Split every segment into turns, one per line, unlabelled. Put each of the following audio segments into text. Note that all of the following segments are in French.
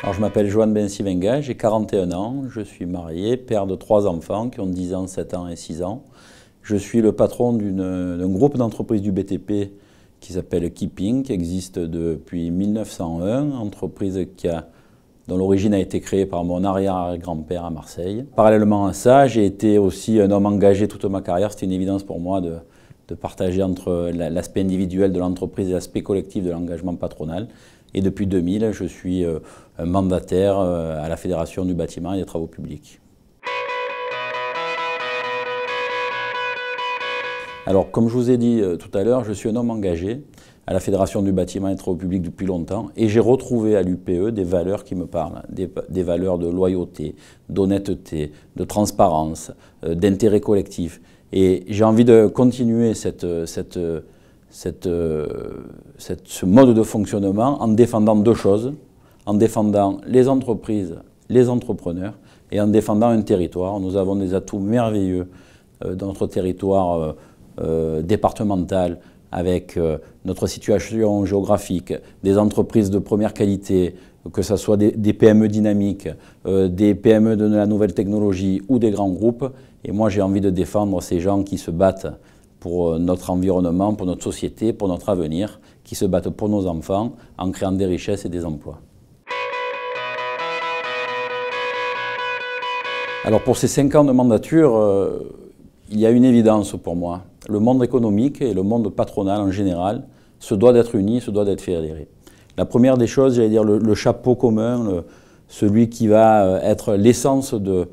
Alors, je m'appelle Joan Bensivenga, j'ai 41 ans, je suis marié, père de 3 enfants qui ont 10 ans, 7 ans et 6 ans. Je suis le patron d'un groupe d'entreprises du BTP qui s'appelle Keeping, qui existe depuis 1901, entreprise dont l'origine a été créée par mon arrière-grand-père à Marseille. Parallèlement à ça, j'ai été aussi un homme engagé toute ma carrière. C'était une évidence pour moi de partager entre l'aspect individuel de l'entreprise et l'aspect collectif de l'engagement patronal. Et depuis 2000, je suis un mandataire à la Fédération du bâtiment et des travaux publics. Alors, comme je vous ai dit tout à l'heure, je suis un homme engagé à la Fédération du bâtiment et des travaux publics depuis longtemps et j'ai retrouvé à l'UPE des valeurs qui me parlent, des valeurs de loyauté, d'honnêteté, de transparence, d'intérêt collectif. Et j'ai envie de continuer ce mode de fonctionnement en défendant 2 choses, en défendant les entreprises, les entrepreneurs et en défendant un territoire. Nous avons des atouts merveilleux dans notre territoire départemental avec notre situation géographique, des entreprises de première qualité, que ce soit des PME dynamiques, des PME de la nouvelle technologie ou des grands groupes. Et moi, j'ai envie de défendre ces gens qui se battent pour notre environnement, pour notre société, pour notre avenir, qui se battent pour nos enfants en créant des richesses et des emplois. Alors pour ces 5 ans de mandature, il y a une évidence pour moi. Le monde économique et le monde patronal en général se doit d'être unis, se doit d'être fédérés. La première des choses, j'allais dire le chapeau commun, celui qui va être l'essence de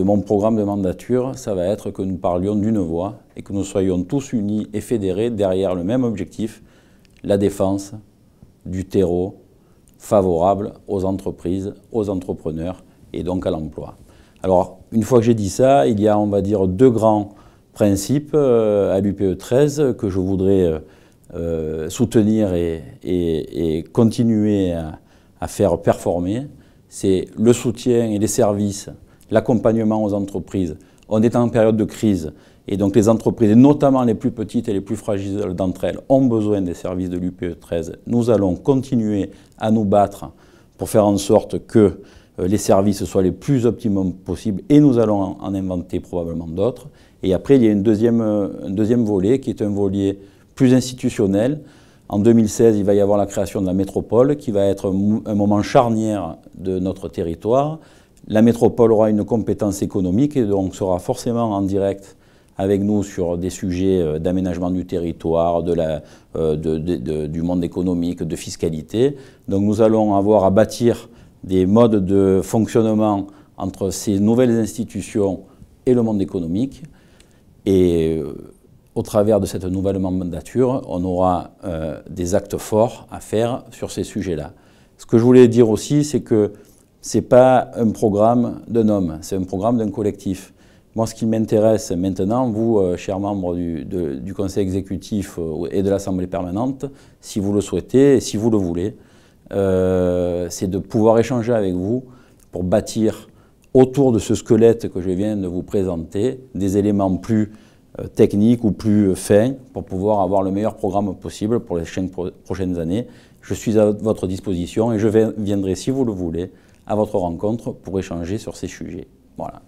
mon programme de mandature, ça va être que nous parlions d'une voix et que nous soyons tous unis et fédérés derrière le même objectif, la défense du terreau favorable aux entreprises, aux entrepreneurs et donc à l'emploi. Alors, une fois que j'ai dit ça, il y a, on va dire, 2 grands principes à l'UPE 13 que je voudrais soutenir et continuer à faire performer. C'est le soutien et les services, l'accompagnement aux entreprises. On est en période de crise et donc les entreprises, notamment les plus petites et les plus fragiles d'entre elles, ont besoin des services de l'UPE 13. Nous allons continuer à nous battre pour faire en sorte que les services soient les plus optimums possibles et nous allons en inventer probablement d'autres. Et après, il y a un deuxième volet qui est un volet plus institutionnel. En 2016, il va y avoir la création de la métropole qui va être un moment charnière de notre territoire. La métropole aura une compétence économique et donc sera forcément en direct avec nous sur des sujets d'aménagement du territoire, du monde économique, de fiscalité. Donc nous allons avoir à bâtir des modes de fonctionnement entre ces nouvelles institutions et le monde économique. Et au travers de cette nouvelle mandature, on aura des actes forts à faire sur ces sujets-là. Ce que je voulais dire aussi, c'est que ce n'est pas un programme d'un homme, c'est un programme d'un collectif. Moi, ce qui m'intéresse maintenant, vous, chers membres du Conseil exécutif et de l'Assemblée permanente, si vous le souhaitez et si vous le voulez, c'est de pouvoir échanger avec vous pour bâtir autour de ce squelette que je viens de vous présenter des éléments plus techniques ou plus fins pour pouvoir avoir le meilleur programme possible pour les 5 prochaines années. Je suis à votre disposition et je viendrai, si vous le voulez, à votre rencontre pour échanger sur ces sujets. Voilà.